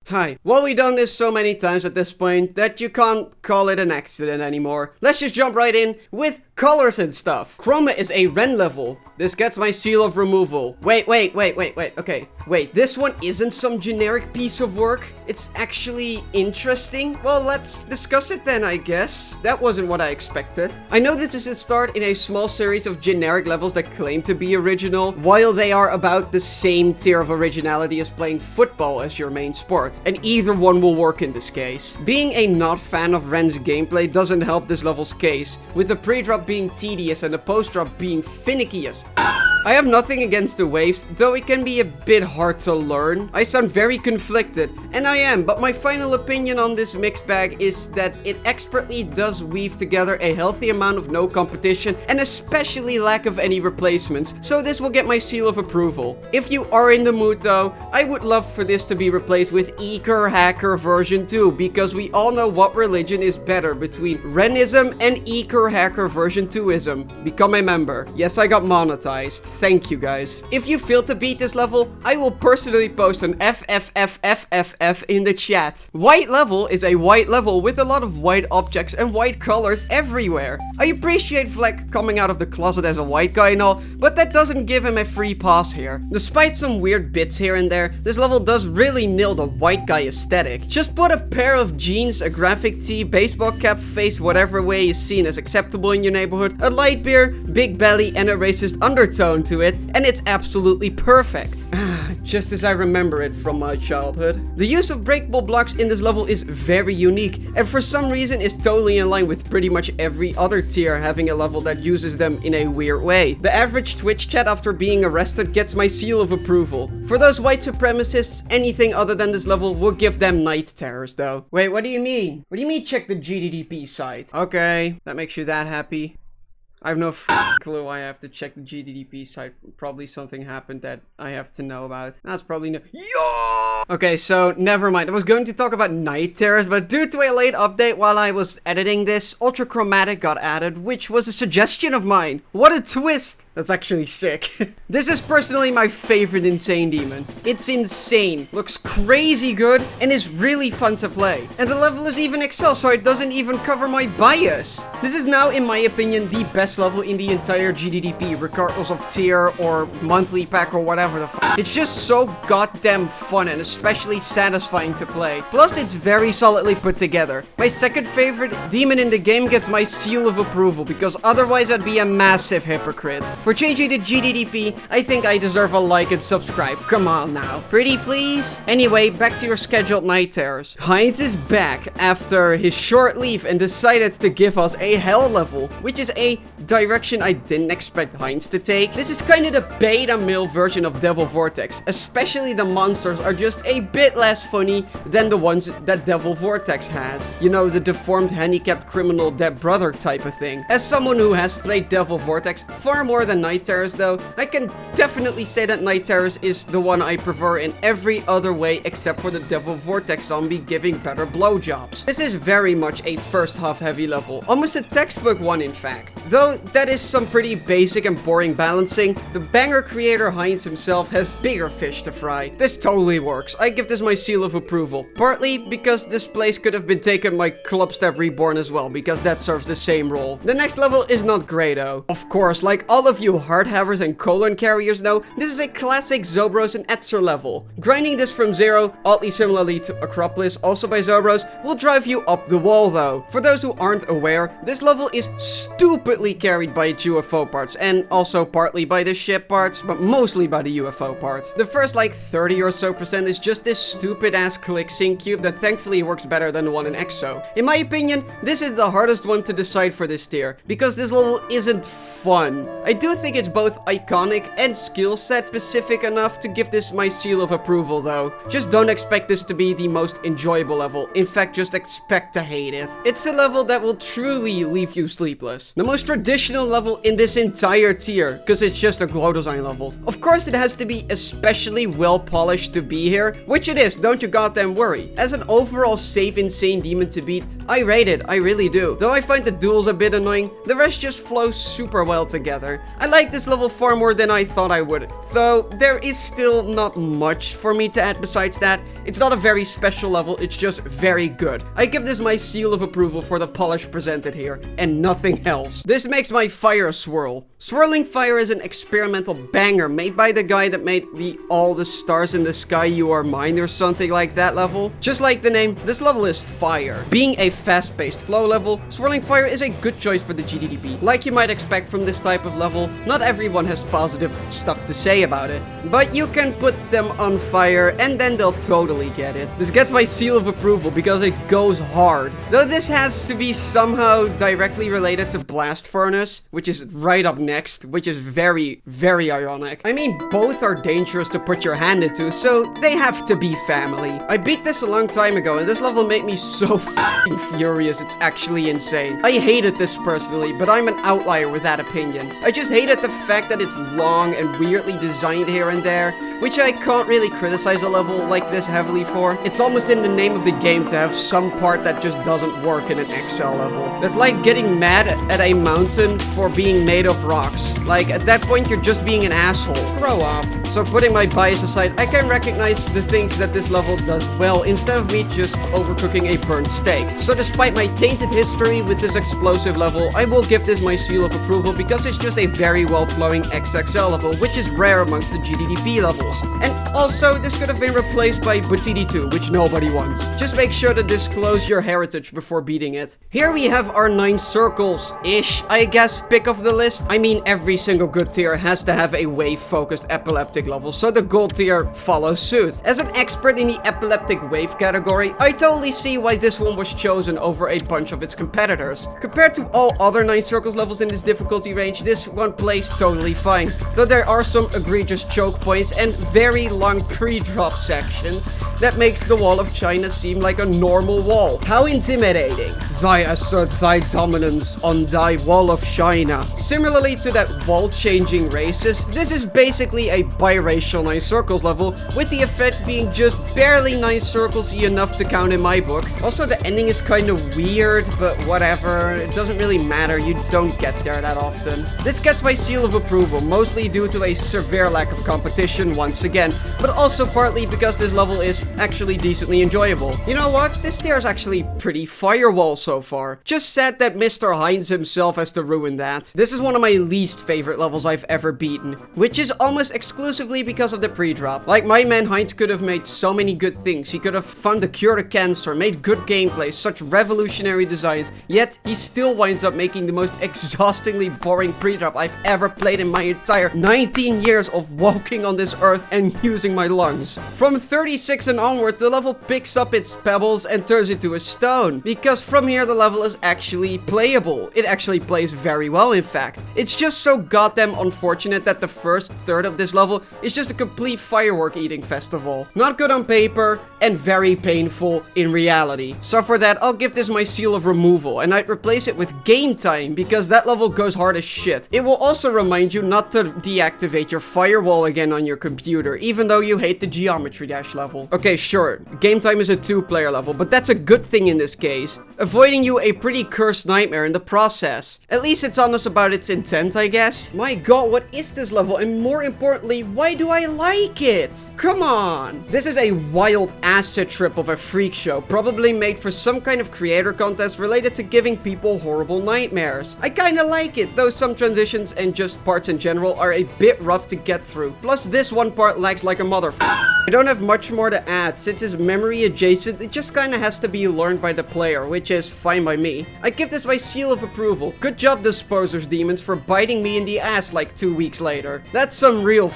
Hi. Well, we've done this so many times at this point that you can't call it an accident anymore. Let's just jump right in with colors and stuff. Chroma is a Ren level. This gets my seal of removal. Wait. Okay, wait, this one isn't some generic piece of work. It's actually interesting. Well, let's discuss it then, I guess. That wasn't what I expected. I know this is a start in a small series of generic levels that claim to be original, while they are about the same tier of originality as playing football as your main sport. And either one will work in this case. Being a not fan of Ren's gameplay doesn't help this level's case, with the pre-drop being tedious and the post-drop being finicky as I have nothing against the waves, though it can be a bit hard to learn. I sound very conflicted, and I am, but my final opinion on this mixed bag is that it expertly does weave together a healthy amount of no competition and especially lack of any replacements, so this will get my seal of approval. If you are in the mood though, I would love for this to be replaced with Eker Hacker version 2, because we all know what religion is better between Renism and Eker Hacker version 2ism. Become a member. Yes, I got monetized. Thank you guys. If you fail to beat this level, I will personally post an FFFFFF in the chat. White level is a white level with a lot of white objects and white colors everywhere. I appreciate Fleck coming out of the closet as a white guy and all, but that doesn't give him a free pass here. Despite some weird bits here and there, this level does really nail the white guy aesthetic. Just put a pair of jeans, a graphic tee, baseball cap face, whatever way is seen as acceptable in your neighborhood, a light beer, big belly, and a racist undertone to it, and it's absolutely perfect. Just as I remember it from my childhood. The use of breakable blocks in this level is very unique, and for some reason is totally in line with pretty much every other tier having a level that uses them in a weird way. The average Twitch chat after being arrested gets my seal of approval. For those white supremacists, anything other than this level will give them night terrors though. Wait, what do you mean? What do you mean check the GDDP site? Okay, that makes you that happy. I have no clue why I have to check the GDDP site. Probably something happened that I have to know about. That's probably no- Yo! Okay, so never mind. I was going to talk about night terrors, but due to a late update while I was editing this, Ultra Chromatic got added, which was a suggestion of mine. What a twist! That's actually sick. This is personally my favorite Insane Demon. It's insane, looks crazy good, and is really fun to play. And the level is even XL, so it doesn't even cover my bias. This is now, in my opinion, the best level in the entire GDDP, regardless of tier or monthly pack or whatever the f. It's just so goddamn fun and especially satisfying to play. Plus, it's very solidly put together. My second favorite demon in the game gets my seal of approval, because otherwise I'd be a massive hypocrite. For changing the GDDP, I think I deserve a like and subscribe. Come on now. Pretty please? Anyway, back to your scheduled night terrors. Hindes is back after his short leave and decided to give us a hell level, which is a direction I didn't expect Hindes to take. This is kind of the beta male version of Devil Vortex, especially the monsters are just a bit less funny than the ones that Devil Vortex has. You know, the deformed, handicapped criminal dead brother type of thing. As someone who has played Devil Vortex far more than Night Terrors though, I can definitely say that Night Terrors is the one I prefer in every other way except for the Devil Vortex zombie giving better blowjobs. This is very much a first half heavy level, almost a textbook one in fact. Though that is some pretty basic and boring balancing, the banger creator Hindes himself has bigger fish to fry. This totally works. I give this my seal of approval. Partly because this place could have been taken by Clubstep Reborn as well, because that serves the same role. The next level is not great though. Of course, like all of you hardhavers and colon carriers know, this is a classic Zobros and Etzer level. Grinding this from zero, oddly similarly to Acropolis, also by Zobros, will drive you up the wall though. For those who aren't aware, this level is stupidly carried by its UFO parts, and also partly by the ship parts, but mostly by the UFO parts. The first like 30 or so % is just this stupid ass click sync cube that thankfully works better than the one in EXO. In my opinion, this is the hardest one to decide for this tier, because this level isn't fun. I do think it's both iconic and skill set specific enough to give this my seal of approval though. Just don't expect this to be the most enjoyable level. In fact, just expect to hate it. It's a level that will truly leave you sleepless. The most traditional level in this entire tier, because it's just a glow design level. Of course it has to be especially well polished to be here, which it is, don't you goddamn worry. As an overall safe insane demon to beat, I rate it, I really do. Though I find the duels a bit annoying, the rest just flows super well together. I like this level far more than I thought I would. Though, there is still not much for me to add besides that. It's not a very special level, it's just very good. I give this my seal of approval for the polish presented here, and nothing else. This makes my fire swirl. Swirling Fire is an experimental banger made by the guy that made the All the Stars in the Sky You Are Mine or something like that level. Just like the name, this level is fire. Being a fast-paced flow level, Swirling Fire is a good choice for the GDDP. Like you might expect from this type of level, not everyone has positive stuff to say about it, but you can put them on fire and then they'll totally get it. This gets my seal of approval because it goes hard. Though this has to be somehow directly related to Blast Furnace, which is right up next, which is very, very ironic. I mean, both are dangerous to put your hand into, so they have to be family. I beat this a long time ago, and this level made me so f***ing furious, it's actually insane. I hated this personally, but I'm an outlier with that opinion. I just hated the fact that it's long and weirdly designed here and there, which I can't really criticize a level like this heavily for. It's almost in the name of the game to have some part that just doesn't work in an XL level. That's like getting mad at a mountain for being made of rocks. Like, at that point, you're just being an asshole. Grow up. So putting my bias aside, I can recognize the things that this level does well instead of me just overcooking a burnt steak. So despite my tainted history with this explosive level, I will give this my seal of approval because it's just a very well-flowing XXL level, which is rare amongst the GDDP levels. And also, this could have been replaced by Butiti 2, which nobody wants. Just make sure to disclose your heritage before beating it. Here we have our 9 circles-ish, I guess, pick of the list. I mean, every single good tier has to have a wave-focused epileptic level, so the gold tier follows suit. As an expert in the epileptic wave category, I totally see why this one was chosen over a bunch of its competitors. Compared to all other 9 circles levels in this difficulty range, this one plays totally fine, though there are some egregious choke points and very long pre-drop sections that makes the Wall of China seem like a normal wall. How intimidating. Thy assert thy dominance on thy Wall of China. Similarly to that wall-changing racist, this is basically a biracial 9 circles level, with the effect being just barely 9 circles enough to count in my book. Also, the ending is kind of weird, but whatever, it doesn't really matter, you don't get there that often. This gets my seal of approval, mostly due to a severe lack of competition once again, but also partly because this level is actually decently enjoyable. You know what? This tier is actually pretty firewall so far. Just sad that Mr. Hindes himself has to ruin that. This is one of my least favorite levels I've ever beaten, which is almost exclusively because of the pre-drop. Like, my man Hindes could have made so many good things. He could have found a cure to cancer, made good gameplay, such revolutionary designs, yet he still winds up making the most exhaustingly boring pre-drop I've ever played in my entire 19 years of walking on this earth and using my lungs. From 36 and onward, the level picks up its pebbles and turns into a stone, because from here the level is actually playable. It actually plays very well, in fact. It's just so goddamn unfortunate that the first third of this level is just a complete firework eating festival. Not good on paper, and very painful in reality. So for that, I'll give this my seal of removal, and I'd replace it with game time, because that level goes hard as shit. It will also remind you not to deactivate your firewall again on your computer, even though you hate the geometry dash level. Okay, sure, game time is a 2-player level, but that's a good thing in this case, avoiding you a pretty cursed nightmare in the process. At least it's honest about its intent, I guess. My god, what is this level, and more importantly, why do I like it? Come on! This is a wild acid trip of a freak show, probably made for some kind of creator contest related to giving people horrible nightmares. I kinda like it, though some transitions and just parts in general are a bit rough to get through. Plus, this one part lags like a motherfucker. I don't have much more to add. Since it's memory adjacent, it just kinda has to be learned by the player, which is fine by me. I give this my seal of approval. Good job, Disposer's Demons, for biting me in the ass like 2 weeks later. That's some real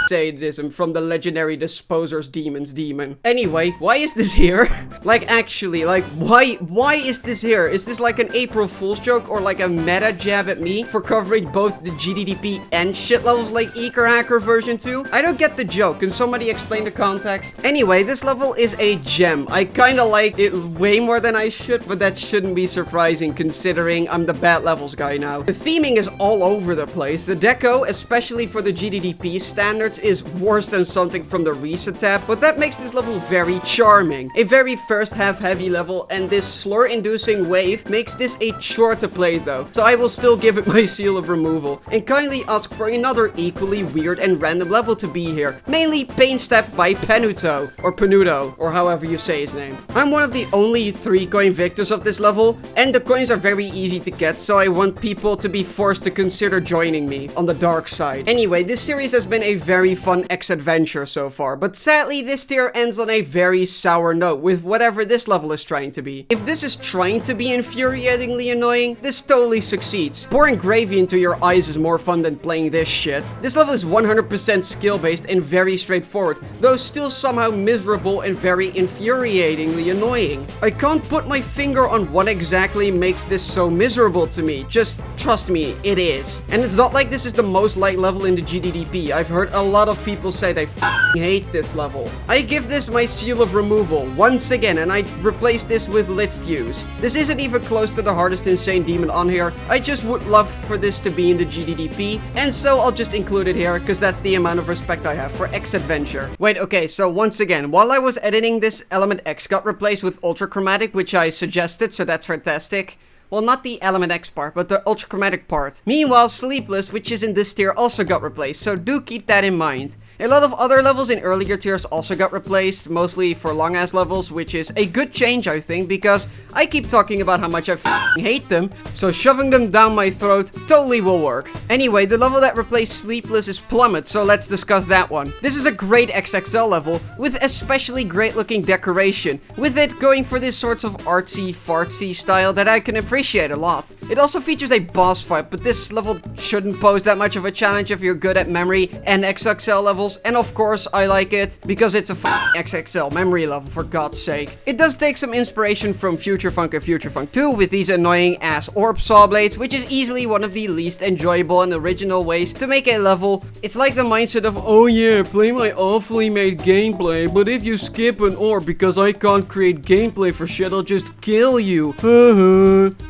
sadism from the legendary Disposer's Demons demon. Anyway, why is this here? Like, actually, like, why is this here? Is this like an April Fool's joke or like a meta jab at me for covering both the GDDP and shit levels like Eker Hacker version 2? I don't get the joke. Can somebody explain the context. Anyway, this level is a gem. I kinda like it way more than I should, but that shouldn't be surprising considering I'm the bad levels guy now. The theming is all over the place. The deco, especially for the GDDP standards, is worse than something from the Reset tab, but that makes this level very charming. A very first half heavy level, and this slur-inducing wave makes this a chore to play though, so I will still give it my seal of removal, and kindly ask for another equally weird and random level to be here, mainly Pain Step by Penuto, or however you say his name. I'm one of the only 3 coin victors of this level, and the coins are very easy to get, so I want people to be forced to consider joining me on the dark side. Anyway, this series has been a very fun X-adventure so far, but sadly this tier ends on a very sour note with whatever this level is trying to be. If this is trying to be infuriatingly annoying, this totally succeeds. Pouring gravy into your eyes is more fun than playing this shit. This level is 100% skill-based and very straightforward, though still somehow miserable and very infuriatingly annoying. I can't put my finger on what exactly makes this so miserable to me, just trust me, it is. And it's not like this is the most liked level in the GDDP. I've heard a lot of people say they hate this level. I give this my seal of removal once again, and I replace this with Lit Fuse. This isn't even close to the hardest insane demon on here. I just would love for this to be in the GDDP, and so I'll just include it here because that's the amount of respect I have for X-Adventure. Wait, okay, so once again, while I was editing this, Element X got replaced with Ultra Chromatic, which I suggested, so that's fantastic. Well, not the Element X part, but the Ultra Chromatic part. Meanwhile, Sleepless, which is in this tier, also got replaced, so do keep that in mind. A lot of other levels in earlier tiers also got replaced, mostly for long-ass levels, which is a good change, I think, because I keep talking about how much I hate them, so shoving them down my throat totally will work. Anyway, the level that replaced Sleepless is Plummet, so let's discuss that one. This is a great XXL level, with especially great-looking decoration, with it going for this sort of artsy-fartsy style that I can appreciate a lot. It also features a boss fight, but this level shouldn't pose that much of a challenge if you're good at memory and XXL levels. And of course, I like it because it's a XXL memory level, for God's sake. It does take some inspiration from Future Funk and Future Funk 2 with these annoying ass orb saw blades, which is easily one of the least enjoyable and original ways to make a level. It's like the mindset of, oh yeah, play my awfully made gameplay, but if you skip an orb because I can't create gameplay for shit, I'll just kill you.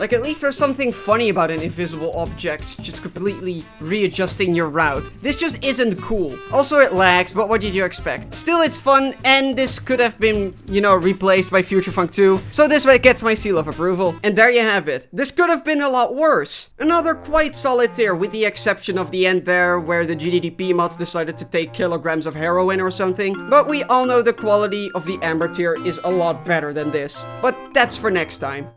Like, at least there's something funny about an invisible object just completely readjusting your route. This just isn't cool. Also, it lags, but what did you expect? Still, it's fun, and this could have been, you know, replaced by Future Funk 2, so this way it gets my seal of approval. And there you have it. This could have been a lot worse. Another quite solid tier, with the exception of the end there, where the GDDP mods decided to take kilograms of heroin or something, but we all know the quality of the Amber tier is a lot better than this. But that's for next time.